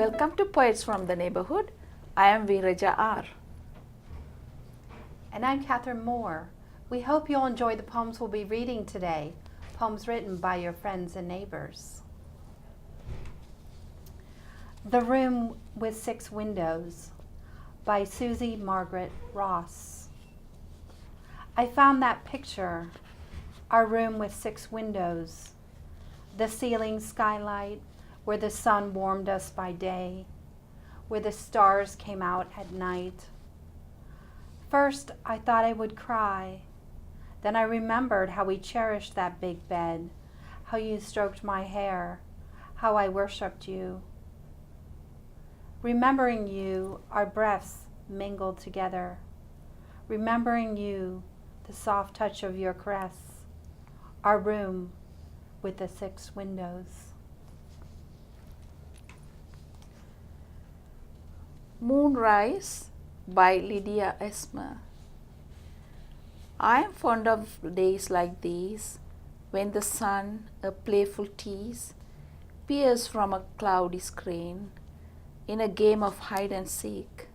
Welcome to Poets from the Neighborhood. I am VeerajaR. And I'm Catherine Moore. We hope you'll enjoy the poems we'll be reading today, poems written by your friends and neighbors. The Room with Six Windows by Susie Margaret Ross. I found that picture, our room with six windows, the ceiling skylight where the sun warmed us by day, where the stars came out at night. First, I thought I would cry. Then I remembered how we cherished that big bed, how you stroked my hair, how I worshipped you. Remembering you, our breaths mingled together. Remembering you, the soft touch of your caress, our room with the six windows. Moonrise by Lydia Esmer. I am fond of days like these, when the sun, a playful tease, peers from a cloudy screen in a game of hide and seek,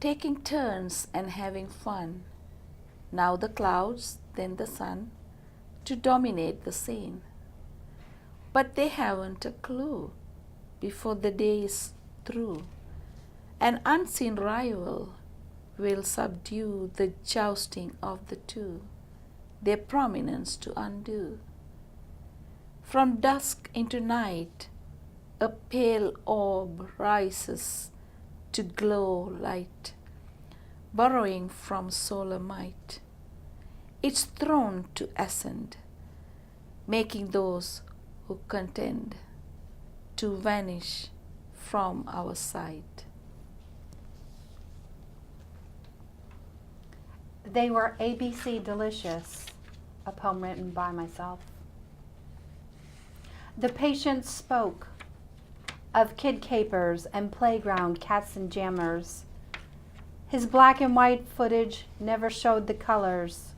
taking turns and having fun, now the clouds, then the sun, to dominate the scene. But they haven't a clue before the day is through. An unseen rival will subdue the jousting of the two, their prominence to undo. From dusk into night, a pale orb rises to glow light, borrowing from solar might its throne to ascend, making those who contend to vanish from our sight. They were ABC delicious, a poem written by myself. The patient spoke of kid capers and playground cats and jammers. His black and white footage never showed the colors.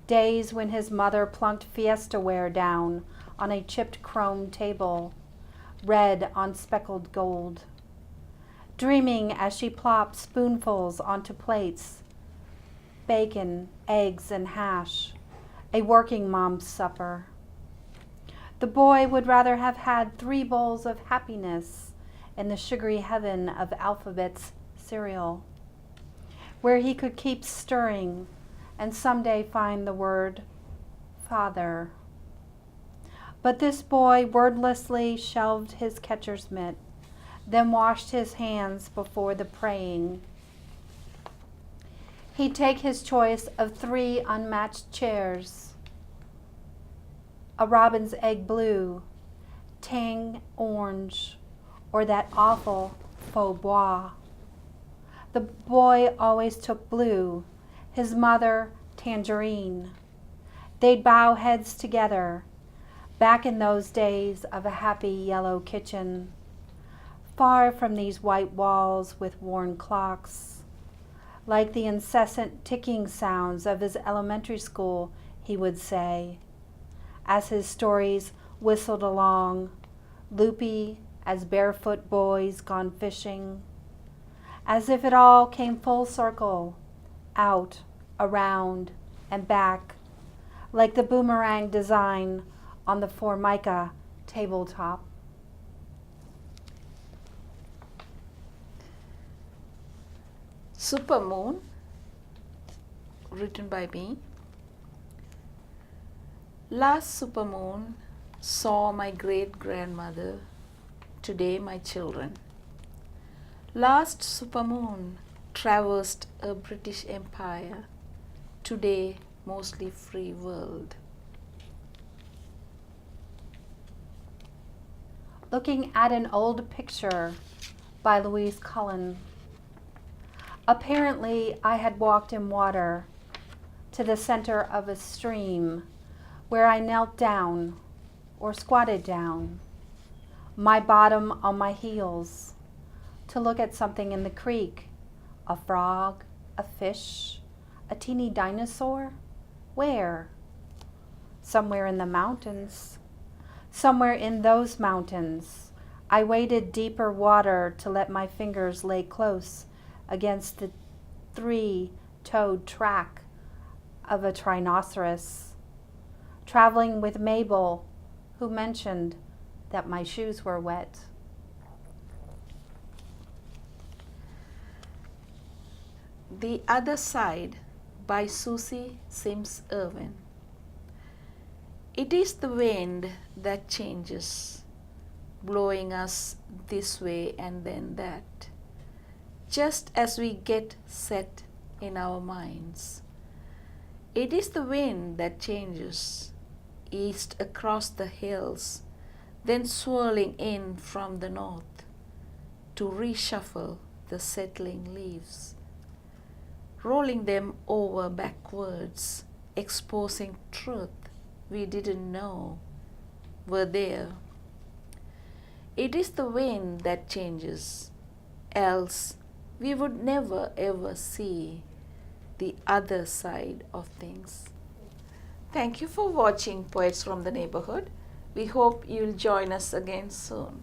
Days when his mother plunked fiesta ware down on a chipped chrome table, red on speckled gold. Dreaming as she plopped spoonfuls onto plates, bacon, eggs, and hash, a working mom's supper. The boy would rather have had 3 bowls of happiness in the sugary heaven of Alphabet's cereal, where he could keep stirring and someday find the word father. But this boy wordlessly shelved his catcher's mitt, then washed his hands before the praying. He'd take his choice of 3 unmatched chairs, a robin's egg blue, tang orange, or that awful faux bois. The boy always took blue, his mother tangerine. They'd bow heads together, back in those days of a happy yellow kitchen, far from these white walls with worn clocks. Like the incessant ticking sounds of his elementary school, he would say, as his stories whistled along, loopy as barefoot boys gone fishing, as if it all came full circle, out, around, and back, like the boomerang design on the Formica tabletop. Supermoon, written by me. Last supermoon saw my great-grandmother, today my children. Last supermoon traversed a British empire, today mostly free world. Looking at an old picture by Louise Colln. Apparently, I had walked in water to the center of a stream where I knelt down or squatted down, my bottom on my heels, to look at something in the creek, a frog, a fish, a teeny dinosaur. Where? Somewhere in the mountains. Somewhere in those mountains, I waded deeper water to let my fingers lay close against the three-toed track of a rhinoceros, traveling with Mabel, who mentioned that my shoes were wet. The Other Side by Susie Sims Irvin. It is the wind that changes, blowing us this way and then that, just as we get set in our minds. It is the wind that changes, east across the hills, then swirling in from the north to reshuffle the settling leaves, rolling them over backwards, exposing truth we didn't know were there. It is the wind that changes, else we would never ever see the other side of things. Thank you for watching Poets from the Neighborhood. We hope you'll join us again soon.